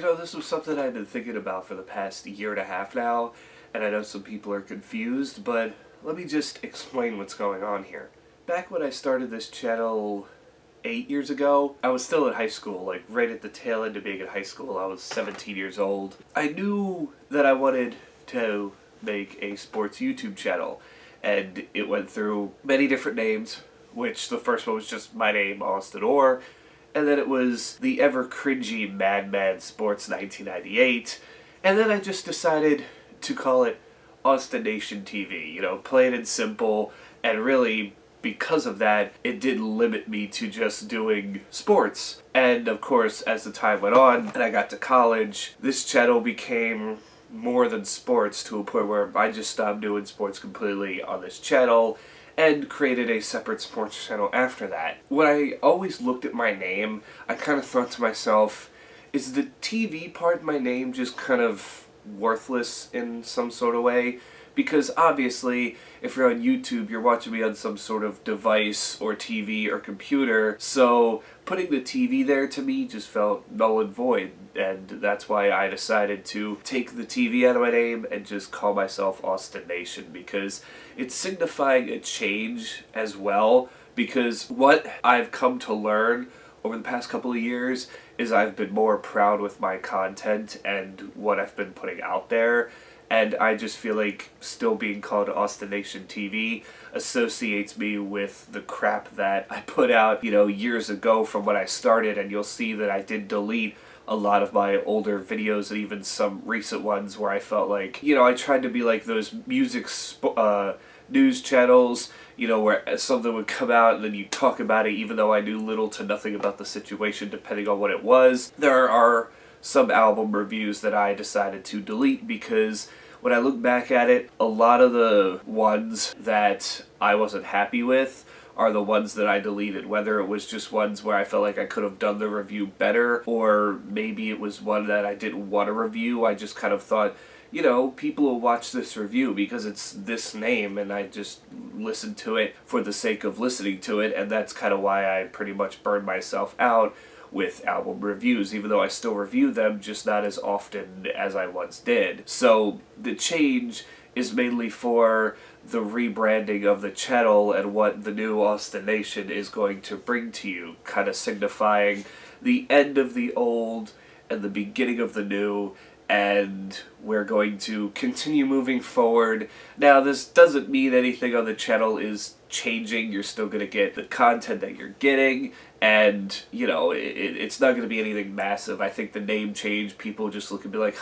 This was something I've been thinking about for the past year and a half now, and I know some people are confused, but let me just explain what's going on here. Back when I started this channel 8 years ago, I was still in high school, like right at the tail end of being in high school. I was 17 years old. I knew that I wanted to make a sports YouTube channel, and it went through many different names, which the first one was just my name, Austin Orr, and then it was the ever cringy Mad Sports 1998, and then I just decided to call it Austination TV, plain and simple, and really, because of that, it didn't limit me to just doing sports. And of course, as the time went on, and I got to college, this channel became more than sports to a point where I just stopped doing sports completely on this channel, and created a separate sports channel after that. When I always looked at my name, I kind of thought to myself, is the TV part of my name just kind of worthless in some sort of way? Because obviously, if you're on YouTube, you're watching me on some sort of device or TV or computer, so putting the TV there to me just felt null and void, and that's why I decided to take the TV out of my name and just call myself Austination, because it's signifying a change as well, because what I've come to learn over the past couple of years is I've been more proud with my content and what I've been putting out there. And I just feel like still being called Austination TV associates me with the crap that I put out, years ago from when I started. And you'll see that I did delete a lot of my older videos and even some recent ones where I felt like, I tried to be like those music news channels, where something would come out and then you talk about it even though I knew little to nothing about the situation depending on what it was. There are some album reviews that I decided to delete because when I look back at it, a lot of the ones that I wasn't happy with are the ones that I deleted, whether it was just ones where I felt like I could have done the review better, or maybe it was one that I didn't want to review. I just kind of thought, people will watch this review because it's this name, and I just listened to it for the sake of listening to it, and that's kind of why I pretty much burned myself out with album reviews, even though I still review them, just not as often as I once did. So the change is mainly for the rebranding of the channel and what the new Austination is going to bring to you, kind of signifying the end of the old and the beginning of the new, and we're going to continue moving forward. Now, this doesn't mean anything on the channel is changing. You're still going to get the content that you're getting, and, it's not going to be anything massive. I think the name change, people just look and be like,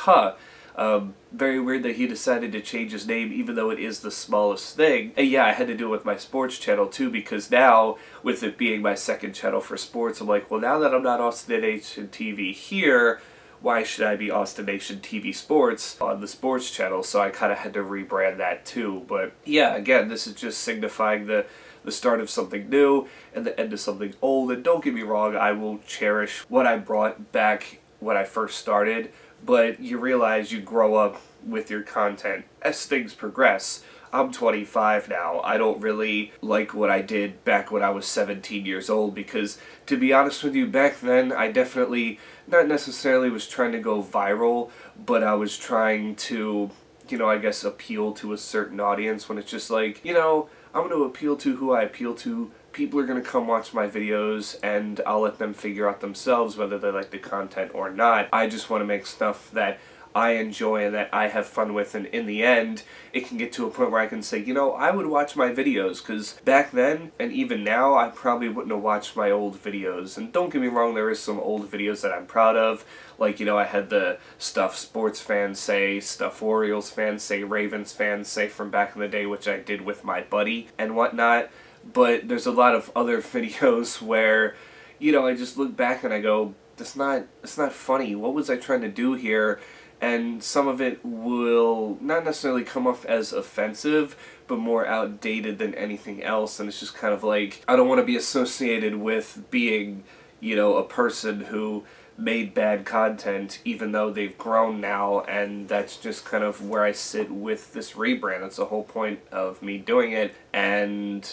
very weird that he decided to change his name even though it is the smallest thing. And yeah, I had to do it with my sports channel too, because now, with it being my second channel for sports, I'm like, well, now that I'm not Austination TV here, why should I be Austination TV Sports on the sports channel? So I kind of had to rebrand that too. But yeah, again, this is just signifying the start of something new and the end of something old. And don't get me wrong, I will cherish what I brought back when I first started, but you realize you grow up with your content as things progress. I'm 25 now. I don't really like what I did back when I was 17 years old, because, to be honest with you, back then I definitely, not necessarily was trying to go viral, but I was trying to, I guess appeal to a certain audience, when it's just like, I'm going to appeal to who I appeal to. People are going to come watch my videos, and I'll let them figure out themselves whether they like the content or not. I just want to make stuff that I enjoy and that I have fun with, and in the end, it can get to a point where I can say, I would watch my videos, because back then, and even now, I probably wouldn't have watched my old videos. And don't get me wrong, there is some old videos that I'm proud of, like, I had the stuff sports fans say, stuff Orioles fans say, Ravens fans say from back in the day, which I did with my buddy and whatnot. But there's a lot of other videos where, I just look back and I go, it's not funny. What was I trying to do here? And some of it will not necessarily come off as offensive, but more outdated than anything else. And it's just kind of like, I don't want to be associated with being, a person who made bad content, even though they've grown now, and that's just kind of where I sit with this rebrand. That's the whole point of me doing it, and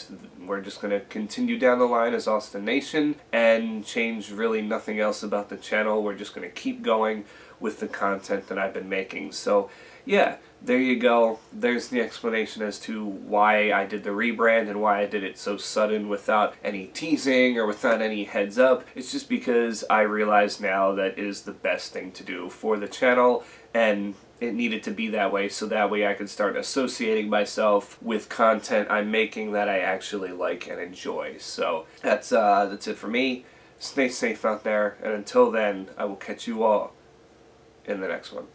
We're just going to continue down the line as Austination and change really nothing else about the channel. We're just going to keep going with the content that I've been making. So yeah, there you go. There's the explanation as to why I did the rebrand and why I did it so sudden without any teasing or without any heads up. It's just because I realize now that it is the best thing to do for the channel, and it needed to be that way so that way I could start associating myself with content I'm making that I actually like and enjoy. So that's it for me. Stay safe out there, and until then, I will catch you all in the next one.